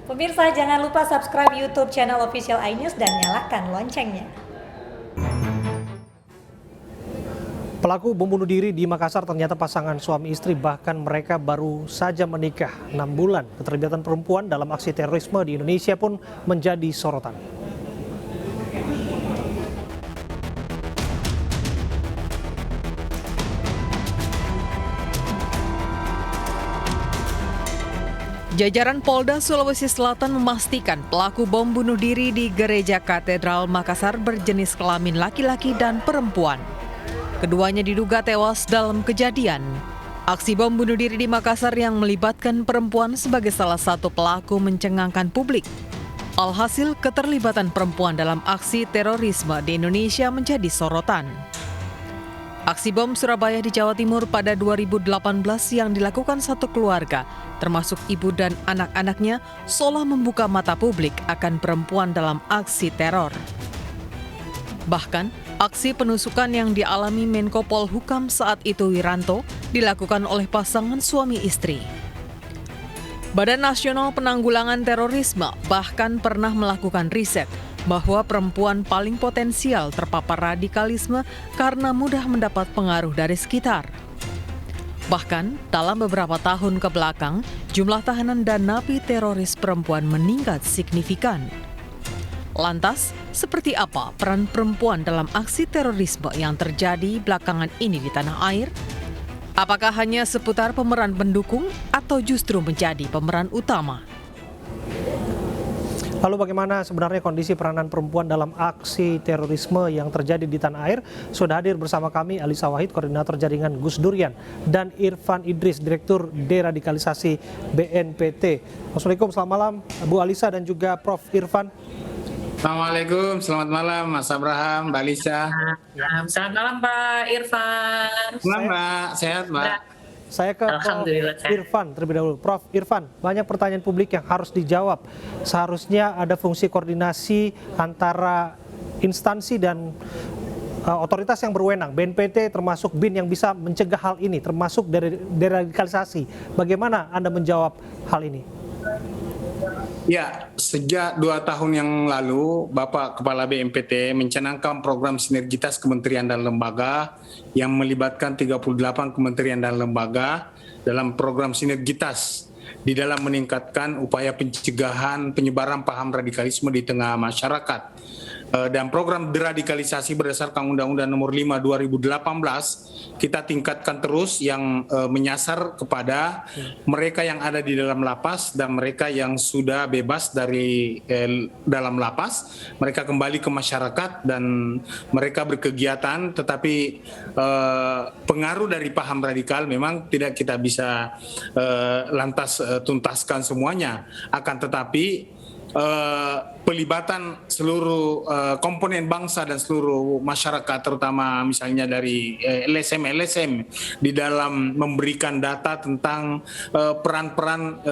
Pemirsa, jangan lupa subscribe YouTube channel Official iNews dan nyalakan loncengnya. Pelaku bom bunuh diri di Makassar ternyata pasangan suami istri, bahkan mereka baru saja menikah 6 bulan. Keterlibatan perempuan dalam aksi terorisme di Indonesia pun menjadi sorotan. Jajaran Polda Sulawesi Selatan memastikan pelaku bom bunuh diri di Gereja Katedral Makassar berjenis kelamin laki-laki dan perempuan. Keduanya diduga tewas dalam kejadian. Aksi bom bunuh diri di Makassar yang melibatkan perempuan sebagai salah satu pelaku mencengangkan publik. Alhasil, keterlibatan perempuan dalam aksi terorisme di Indonesia menjadi sorotan. Aksi bom Surabaya di Jawa Timur pada 2018 yang dilakukan satu keluarga, termasuk ibu dan anak-anaknya, seolah membuka mata publik akan perempuan dalam aksi teror. Bahkan, aksi penusukan yang dialami Menko Polhukam saat itu Wiranto dilakukan oleh pasangan suami istri. Badan Nasional Penanggulangan Terorisme bahkan pernah melakukan riset bahwa perempuan paling potensial terpapar radikalisme karena mudah mendapat pengaruh dari sekitar. Bahkan, dalam beberapa tahun ke belakang, jumlah tahanan dan napi teroris perempuan meningkat signifikan. Lantas, seperti apa peran perempuan dalam aksi terorisme yang terjadi belakangan ini di tanah air? Apakah hanya seputar pemeran pendukung atau justru menjadi pemeran utama? Lalu bagaimana sebenarnya kondisi peranan perempuan dalam aksi terorisme yang terjadi di tanah air? Sudah hadir bersama kami Alisa Wahid, Koordinator Jaringan Gus Durian, dan Irfan Idris, Direktur Deradikalisasi BNPT. Assalamualaikum, selamat malam Bu Alisa dan juga Prof. Irfan. Assalamualaikum, selamat malam Mas Abraham, Mbak Alisa. Selamat malam Pak Irfan. Selamat Mbak, sehat Mbak. Saya ke Prof. Irfan terlebih dahulu. Prof. Irfan, banyak pertanyaan publik yang harus dijawab. Seharusnya ada fungsi koordinasi antara instansi dan otoritas yang berwenang, BNPT termasuk BIN yang bisa mencegah hal ini, termasuk dari deradikalisasi. Bagaimana Anda menjawab hal ini? Ya, sejak 2 tahun yang lalu, Bapak Kepala BNPT mencanangkan program sinergitas kementerian dan lembaga yang melibatkan 38 kementerian dan lembaga dalam program sinergitas di dalam meningkatkan upaya pencegahan penyebaran paham radikalisme di tengah masyarakat. Dan program deradikalisasi berdasarkan Undang-Undang Nomor 5 2018 kita tingkatkan terus yang menyasar kepada mereka yang ada di dalam lapas dan mereka yang sudah bebas dari dalam lapas, mereka kembali ke masyarakat dan mereka berkegiatan, tetapi pengaruh dari paham radikal memang tidak kita bisa lantas tuntaskan semuanya, akan tetapi pelibatan seluruh komponen bangsa dan seluruh masyarakat, terutama misalnya dari LSM di dalam memberikan data tentang peran-peran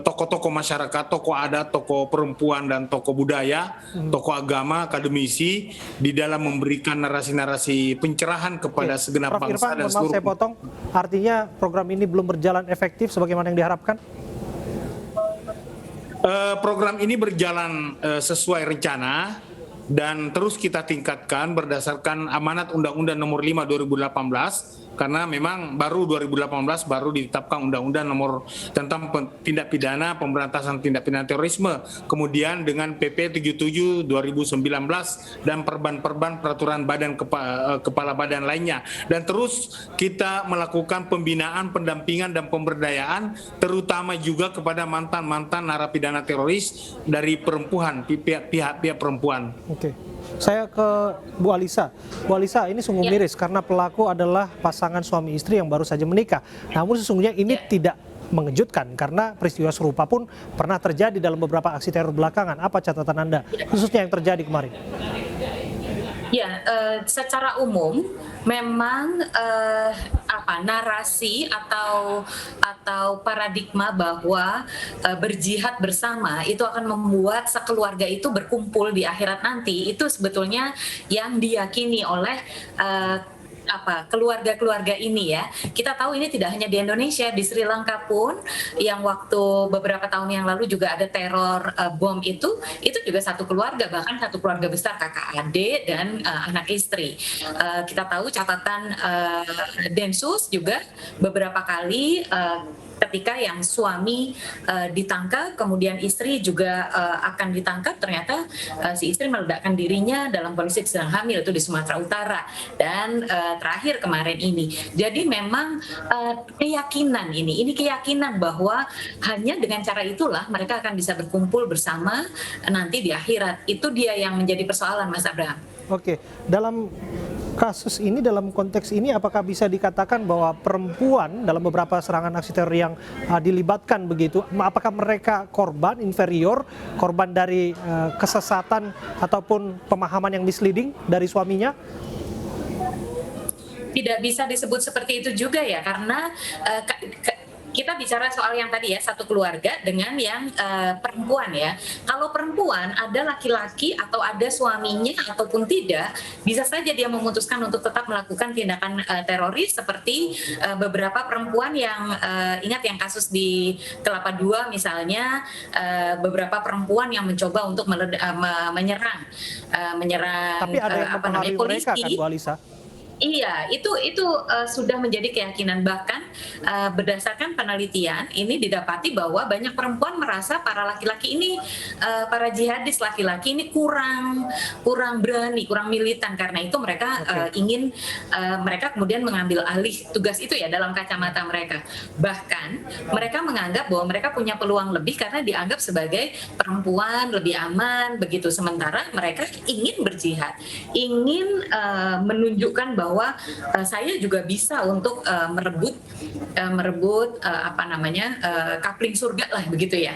tokoh-tokoh masyarakat, tokoh adat, tokoh perempuan dan tokoh budaya, tokoh agama, akademisi di dalam memberikan narasi-narasi pencerahan kepada segenap Prof. bangsa Irfan, dan mohon maaf seluruh. saya potong. Artinya program ini belum berjalan efektif sebagaimana yang diharapkan? Program ini berjalan sesuai rencana dan terus kita tingkatkan berdasarkan amanat Undang-Undang Nomor 5 2018, karena memang baru 2018 baru ditetapkan Undang-Undang Nomor tentang tindak pidana pemberantasan tindak pidana terorisme, kemudian dengan PP 77 2019 dan perban peraturan badan kepala badan lainnya, dan terus kita melakukan pembinaan, pendampingan dan pemberdayaan terutama juga kepada mantan narapidana teroris dari perempuan, pihak-pihak perempuan. Oke. Saya ke Bu Alisa. Bu Alisa, ini sungguh miris karena pelaku adalah pasangan suami istri yang baru saja menikah. Namun sesungguhnya ini tidak mengejutkan karena peristiwa serupa pun pernah terjadi dalam beberapa aksi teror belakangan. Apa catatan Anda khususnya yang terjadi kemarin? Ya, secara umum memang narasi atau paradigma bahwa berjihad bersama itu akan membuat sekeluarga itu berkumpul di akhirat nanti, itu sebetulnya yang diyakini oleh keluarga-keluarga ini ya. Kita tahu ini tidak hanya di Indonesia, di Sri Lanka pun yang waktu beberapa tahun yang lalu juga ada teror bom itu juga satu keluarga, bahkan satu keluarga besar, kakak adik dan anak istri. Kita tahu catatan Densus juga beberapa kali ketika yang suami ditangkap, kemudian istri juga akan ditangkap, ternyata si istri meledakkan dirinya dalam kondisi sedang hamil itu di Sumatera Utara, dan terakhir kemarin ini. Jadi memang keyakinan ini keyakinan bahwa hanya dengan cara itulah mereka akan bisa berkumpul bersama nanti di akhirat. Itu dia yang menjadi persoalan, Mas Abraham. Oke, dalam kasus ini, dalam konteks ini, apakah bisa dikatakan bahwa perempuan dalam beberapa serangan aksi teror yang dilibatkan begitu, apakah mereka korban inferior, korban dari kesesatan ataupun pemahaman yang misleading dari suaminya? Tidak bisa disebut seperti itu juga ya, karena kita bicara soal yang tadi ya, satu keluarga dengan yang perempuan ya. Kalau perempuan ada laki-laki atau ada suaminya ataupun tidak, bisa saja dia memutuskan untuk tetap melakukan tindakan teroris seperti beberapa perempuan yang ingat yang kasus di Kelapa II misalnya, beberapa perempuan yang mencoba untuk menyerang Tapi ada yang mempengaruhi mereka kan, Bu Alisa? Iya, itu sudah menjadi keyakinan, bahkan berdasarkan penelitian ini didapati bahwa banyak perempuan merasa para laki-laki ini, para jihadis laki-laki ini kurang berani, kurang militan, karena itu mereka ingin mereka kemudian mengambil alih tugas itu ya dalam kacamata mereka. Bahkan mereka menganggap bahwa mereka punya peluang lebih karena dianggap sebagai perempuan lebih aman begitu, sementara mereka ingin berjihad, ingin menunjukkan bahwa saya juga bisa untuk merebut kapling surga lah begitu ya.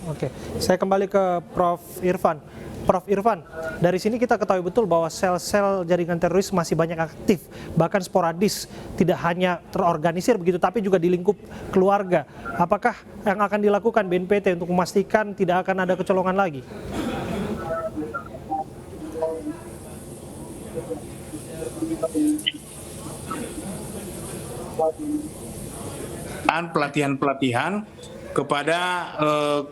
Oke, saya kembali ke Prof. Irfan. Prof. Irfan, dari sini kita ketahui betul bahwa sel-sel jaringan teroris masih banyak aktif, bahkan sporadis, tidak hanya terorganisir begitu, tapi juga di lingkup keluarga. Apakah yang akan dilakukan BNPT untuk memastikan tidak akan ada kecolongan lagi? Pelatihan-pelatihan kepada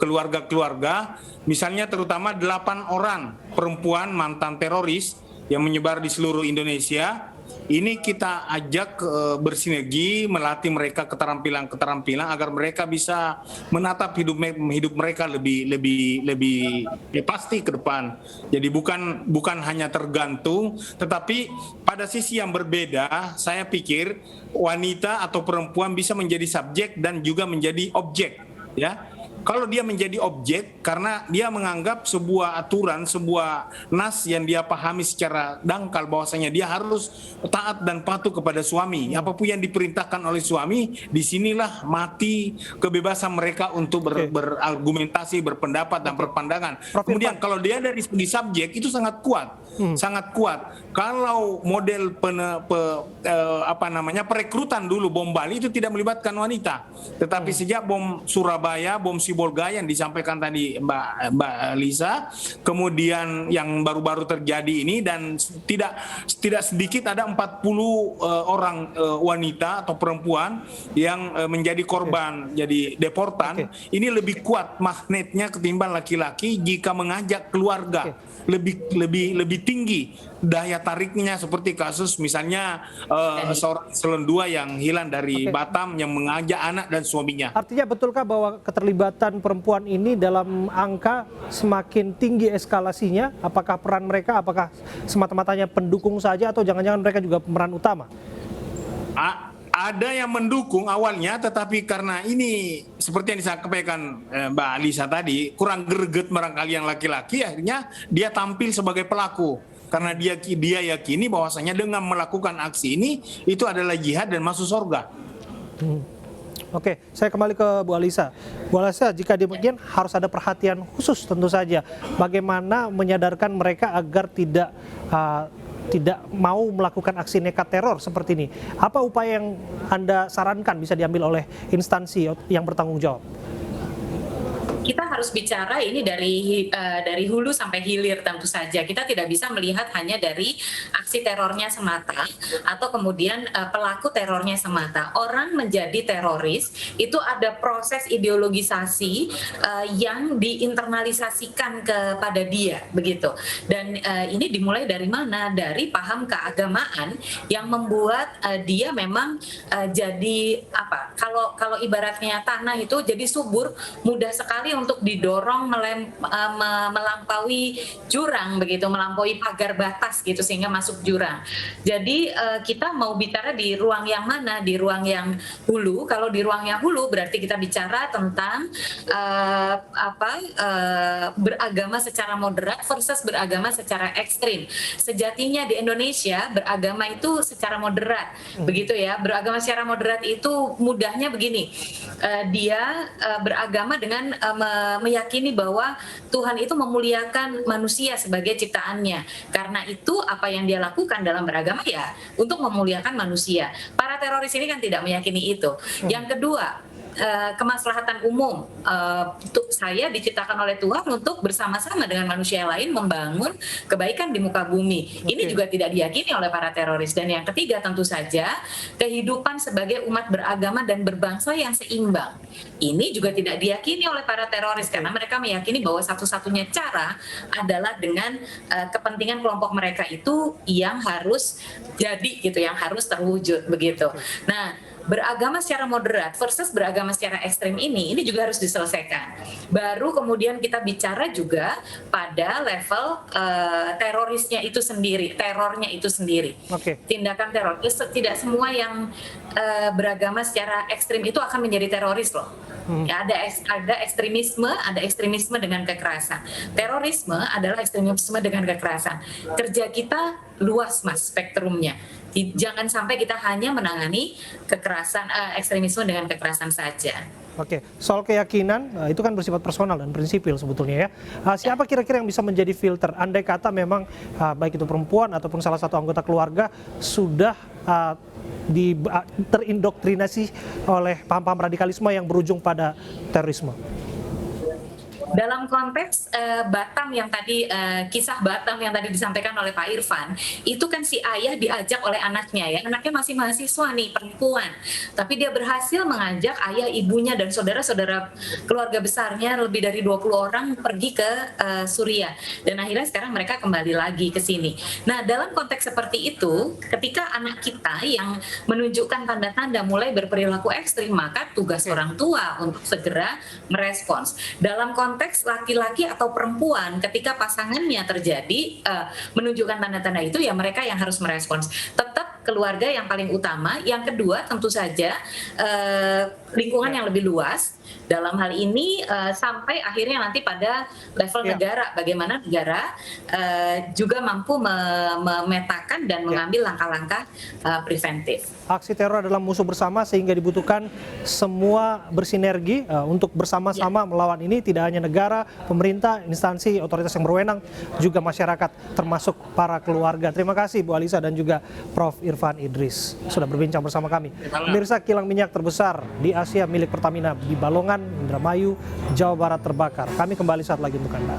keluarga-keluarga, misalnya terutama 8 orang perempuan mantan teroris yang menyebar di seluruh Indonesia. Ini kita ajak bersinergi, melatih mereka keterampilan agar mereka bisa menatap hidup mereka lebih pasti ke depan. Jadi bukan hanya tergantung, tetapi pada sisi yang berbeda, saya pikir wanita atau perempuan bisa menjadi subjek dan juga menjadi objek, ya. Kalau dia menjadi objek karena dia menganggap sebuah aturan, sebuah nas yang dia pahami secara dangkal bahwasanya dia harus taat dan patuh kepada suami. Apapun yang diperintahkan oleh suami, disinilah mati kebebasan mereka untuk berargumentasi, berpendapat dan berpandangan. Kemudian kalau dia dari segi subjek itu sangat kuat, sangat kuat. Kalau model perekrutan dulu bom Bali itu tidak melibatkan wanita, tetapi sejak bom Surabaya, bom Sibolga yang disampaikan tadi Mbak Lisa, kemudian yang baru-baru terjadi ini, dan tidak sedikit ada 40 orang wanita atau perempuan yang menjadi korban, jadi deportan. Ini lebih kuat magnetnya ketimbang laki-laki jika mengajak keluarga. Lebih tinggi daya tariknya, seperti kasus misalnya seorang Eselon 2 yang hilang dari Batam yang mengajak anak dan suaminya. Artinya betulkah bahwa keterlibatan perempuan ini dalam angka semakin tinggi eskalasinya? Apakah peran mereka, apakah semata-matanya pendukung saja atau jangan-jangan mereka juga pemeran utama? Ada yang mendukung awalnya, tetapi karena ini seperti yang disampaikan Mbak Alisa tadi, kurang greget barangkali yang laki-laki, akhirnya dia tampil sebagai pelaku. Karena dia yakini bahwasanya dengan melakukan aksi ini, itu adalah jihad dan masuk surga. Oke, saya kembali ke Bu Alisa. Bu Alisa, jika demikian harus ada perhatian khusus tentu saja. Bagaimana menyadarkan mereka agar tidak mau melakukan aksi nekat teror seperti ini. Apa upaya yang Anda sarankan bisa diambil oleh instansi yang bertanggung jawab? kita harus bicara ini dari hulu sampai hilir tentu saja. Kita tidak bisa melihat hanya dari aksi terornya semata atau kemudian pelaku terornya semata. Orang menjadi teroris itu ada proses ideologisasi yang diinternalisasikan kepada dia begitu. Dan ini dimulai dari mana? Dari paham keagamaan yang membuat dia memang jadi apa? Kalau ibaratnya tanah itu jadi subur, mudah sekali untuk didorong melampaui jurang begitu, melampaui pagar batas gitu sehingga masuk jurang. Jadi kita mau bicara di ruang yang mana? Di ruang yang hulu. Kalau di ruang yang hulu berarti kita bicara tentang beragama secara moderat versus beragama secara ekstrim. Sejatinya di Indonesia beragama itu secara moderat, begitu ya. Beragama secara moderat itu mudahnya begini, dia beragama dengan meyakini bahwa Tuhan itu memuliakan manusia sebagai ciptaannya. Karena itu apa yang dia lakukan dalam beragama ya untuk memuliakan manusia. Para teroris ini kan tidak meyakini itu. Yang kedua, kemaslahatan umum. Saya diciptakan oleh Tuhan untuk bersama-sama dengan manusia lain membangun kebaikan di muka bumi. Ini juga tidak diyakini oleh para teroris. Dan yang ketiga tentu saja kehidupan sebagai umat beragama dan berbangsa yang seimbang. Ini juga tidak diyakini oleh para teroris karena mereka meyakini bahwa satu-satunya cara adalah dengan kepentingan kelompok mereka itu yang harus jadi gitu, yang harus terwujud begitu. Nah, beragama secara moderat versus beragama secara ekstrem ini juga harus diselesaikan. Baru kemudian kita bicara juga pada level terorisnya itu sendiri, terornya itu sendiri. Tindakan teror. Tidak semua yang beragama secara ekstrem itu akan menjadi teroris loh. Ya, ada ekstremisme dengan kekerasan. Terorisme adalah ekstremisme dengan kekerasan. Kerja kita luas mas spektrumnya. Jangan sampai kita hanya menangani kekerasan ekstremisme dengan kekerasan saja. Soal keyakinan itu kan bersifat personal dan prinsipil sebetulnya ya. Siapa kira-kira yang bisa menjadi filter? Andai kata memang baik itu perempuan ataupun salah satu anggota keluarga sudah terindoktrinasi oleh paham-paham radikalisme yang berujung pada terorisme. Dalam konteks Batam yang tadi, kisah Batam yang tadi disampaikan oleh Pak Irfan, itu kan si ayah diajak oleh anaknya ya, anaknya masih mahasiswa nih, perempuan. Tapi dia berhasil mengajak ayah, ibunya, dan saudara-saudara keluarga besarnya lebih dari 20 orang pergi ke Suriah. Dan akhirnya sekarang mereka kembali lagi ke sini. Nah, dalam konteks seperti itu, ketika anak kita yang menunjukkan tanda-tanda mulai berperilaku ekstrim, maka tugas orang tua untuk segera merespons. Dalam konteks laki-laki atau perempuan ketika pasangannya terjadi menunjukkan tanda-tanda itu ya mereka yang harus merespons. Tetap keluarga yang paling utama. Yang kedua tentu saja lingkungan yang lebih luas. Dalam hal ini sampai akhirnya nanti pada level negara, bagaimana negara juga mampu memetakan dan mengambil langkah-langkah preventif. Aksi teror adalah musuh bersama sehingga dibutuhkan semua bersinergi untuk bersama-sama melawan ini, tidak hanya negara, pemerintah, instansi, otoritas yang berwenang, juga masyarakat termasuk para keluarga. Terima kasih Bu Alisa dan juga Prof. Irfan Idris sudah berbincang bersama kami. Pemirsa, kilang minyak terbesar di Asia milik Pertamina di Balongan, Indramayu, Jawa Barat terbakar. Kami kembali saat lagi untuk Anda.